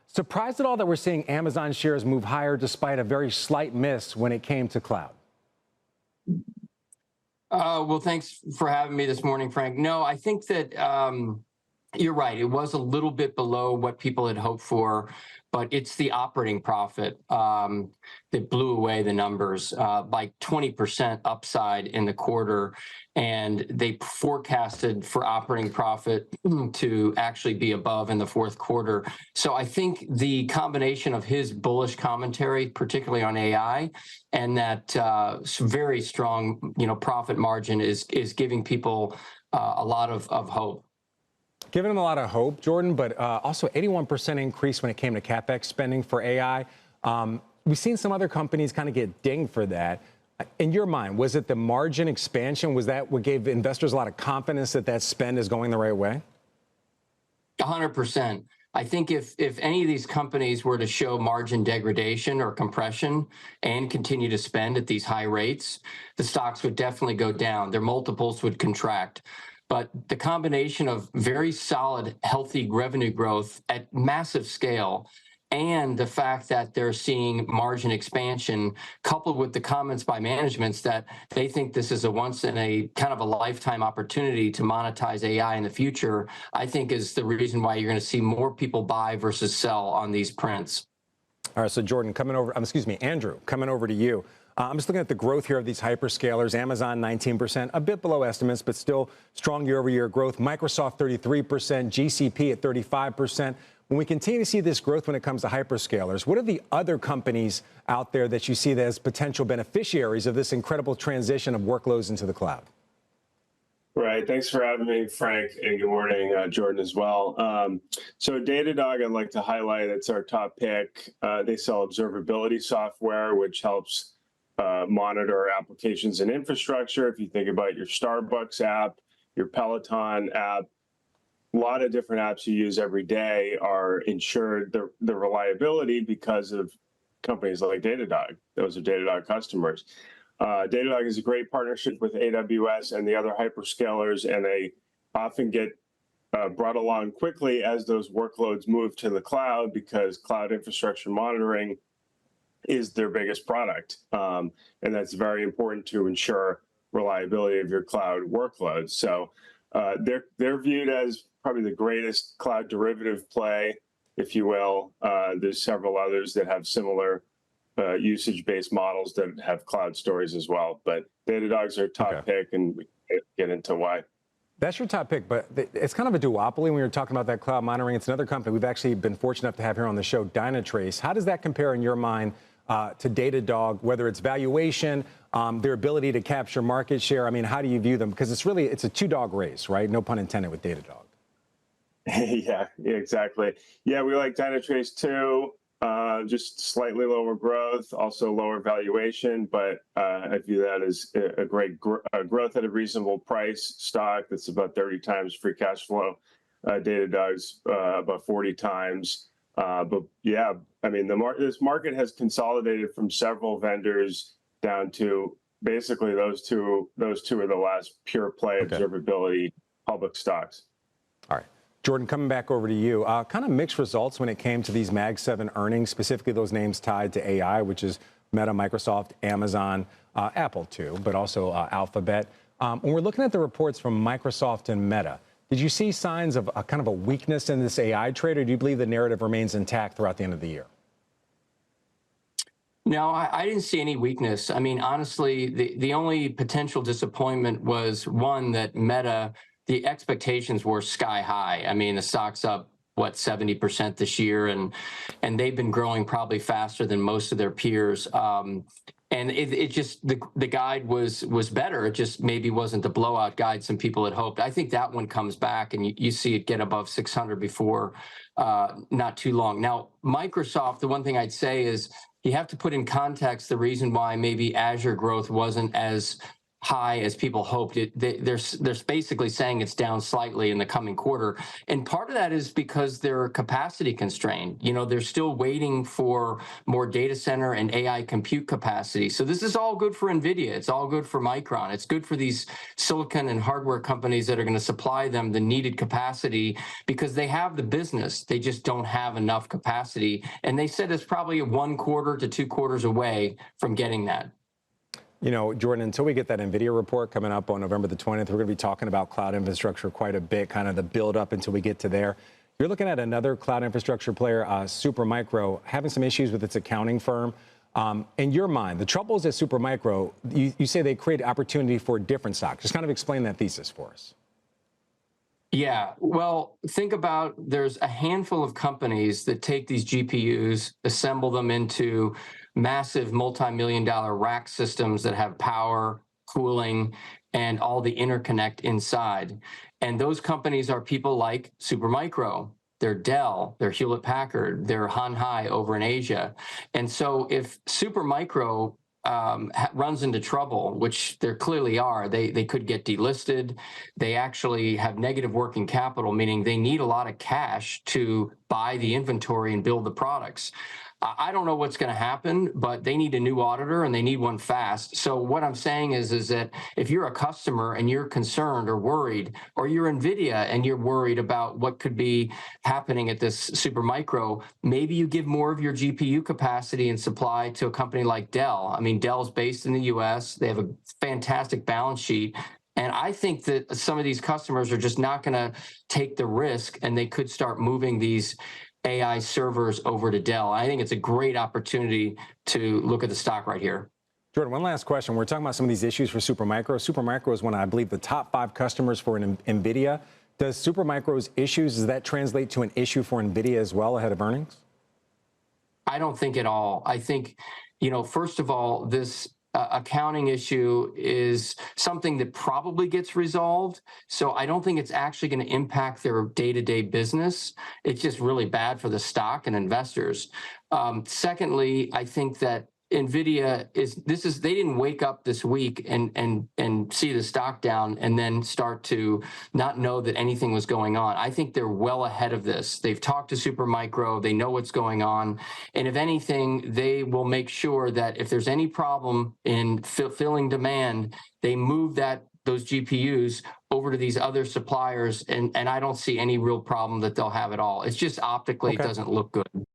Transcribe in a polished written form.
Surprised at all that we're seeing Amazon shares move higher despite a very slight miss when it came to cloud? Well, thanks for having me this morning, Frank. No, I think that you're right. It was a little bit below what people had hoped for, but it's the operating profit that blew away the numbers by 20% upside in the quarter. And they forecasted for operating profit to actually be above in the fourth quarter. So I think the combination of his bullish commentary, particularly on AI, and that very strong, profit margin is giving people a lot of hope. Giving them a lot of hope, Jordan, but also 81% increase when it came to CapEx spending for AI. We've seen some other companies kind of get dinged for that. In your mind, was it the margin expansion? Was that what gave investors a lot of confidence that that spend is going the right way? 100%. I think if any of these companies were to show margin degradation or compression and continue to spend at these high rates, the stocks would definitely go down. Their multiples would contract. But the combination of very solid, healthy revenue growth at massive scale and the fact that they're seeing margin expansion, coupled with the comments by managements that they think this is a once in a kind of a lifetime opportunity to monetize AI in the future, I think is the reason why you're going to see more people buy versus sell on these prints. All right, so Jordan, Andrew, coming over to you. I'm just looking at the growth here of these hyperscalers. Amazon, 19%, a bit below estimates, but still strong year-over-year growth. Microsoft, 33%, GCP at 35%. When we continue to see this growth when it comes to hyperscalers, what are the other companies out there that you see as potential beneficiaries of this incredible transition of workloads into the cloud? Right. Thanks for having me, Frank, and good morning, Jordan, as well. So Datadog, I'd like to highlight, it's our top pick. They sell observability software, which helps monitor applications and infrastructure. If you think about your Starbucks app, your Peloton app, a lot of different apps you use every day are insured the reliability because of companies like Datadog. Those are Datadog customers. Datadog is a great partnership with AWS and the other hyperscalers, and they often get brought along quickly as those workloads move to the cloud because cloud infrastructure monitoring is their biggest product. And that's very important to ensure reliability of your cloud workloads. So they're viewed as probably the greatest cloud derivative play, if you will. There's several others that have similar usage-based models that have cloud stories as well. But Datadog's our top pick, and we can get into why. That's your top pick, but it's kind of a duopoly when you're talking about that cloud monitoring. It's another company we've actually been fortunate enough to have here on the show, Dynatrace. How does that compare in your mind to Datadog, whether it's valuation, their ability to capture market share? I mean, how do you view them? Because it's a two-dog race, right? No pun intended with Datadog. Yeah, exactly. Yeah, we like Dynatrace too. Just slightly lower growth, also lower valuation, but I view that as a great growth at a reasonable price stock that's about 30 times free cash flow. Datadog's about 40 times. But yeah, I mean, this market has consolidated from several vendors down to basically those two are the last pure play observability public stocks. All right. Jordan, coming back over to you, kind of mixed results when it came to these Mag 7 earnings, specifically those names tied to AI, which is Meta, Microsoft, Amazon, Apple too, but also Alphabet. When we're looking at the reports from Microsoft and Meta, did you see signs of a kind of a weakness in this AI trade, or do you believe the narrative remains intact throughout the end of the year? No, I didn't see any weakness. I mean, honestly, the only potential disappointment was one that Meta, the expectations were sky high. I mean, the stock's up, 70% this year, and they've been growing probably faster than most of their peers. And it just, the guide was better. It just maybe wasn't the blowout guide some people had hoped. I think that one comes back, and you see it get above 600 before not too long. Now, Microsoft, the one thing I'd say is you have to put in context the reason why maybe Azure growth wasn't as high as people hoped. They're basically saying it's down slightly in the coming quarter. And part of that is because they're capacity constrained. You know, they're still waiting for more data center and AI compute capacity. So this is all good for NVIDIA. It's all good for Micron. It's good for these silicon and hardware companies that are going to supply them the needed capacity because they have the business. They just don't have enough capacity. And they said it's probably 1 quarter to 2 quarters away from getting that. You know, Jordan, until we get that NVIDIA report coming up on November the 20th, we're going to be talking about cloud infrastructure quite a bit, kind of the build up until we get to there. You're looking at another cloud infrastructure player, Supermicro, having some issues with its accounting firm. In your mind, the troubles at Supermicro, you say they create opportunity for different stocks. Just kind of explain that thesis for us. Yeah, well, think about there's a handful of companies that take these GPUs, assemble them into massive multi-million-dollar rack systems that have power, cooling, and all the interconnect inside. And those companies are people like Supermicro, they're Dell, they're Hewlett Packard, they're Han Hai over in Asia. And so if Supermicro runs into trouble, which there clearly are, they could get delisted. They actually have negative working capital, meaning they need a lot of cash to buy the inventory and build the products. I don't know what's going to happen, but they need a new auditor and they need one fast. So what I'm saying is that if you're a customer and you're concerned or worried, or you're NVIDIA and you're worried about what could be happening at this Supermicro, maybe you give more of your GPU capacity and supply to a company like Dell. I mean, Dell's based in the US. They have a fantastic balance sheet. And I think that some of these customers are just not going to take the risk, and they could start moving these AI servers over to Dell. I think it's a great opportunity to look at the stock right here. Jordan, one last question. We're talking about some of these issues for Supermicro. Supermicro is one of, I believe, the top 5 customers for NVIDIA. Does Supermicro's issues, does that translate to an issue for NVIDIA as well ahead of earnings? I don't think at all. I think, you know, first of all, this accounting issue is something that probably gets resolved. So I don't think it's actually going to impact their day-to-day business. It's just really bad for the stock and investors. Secondly, I think that NVIDIA they didn't wake up this week and see the stock down and then start to not know that anything was going on. I think they're well ahead of this. They've talked to Supermicro, they know what's going on. And if anything, they will make sure that if there's any problem in fulfilling demand, they move those GPUs over to these other suppliers. And I don't see any real problem that they'll have at all. It's just optically, It doesn't look good.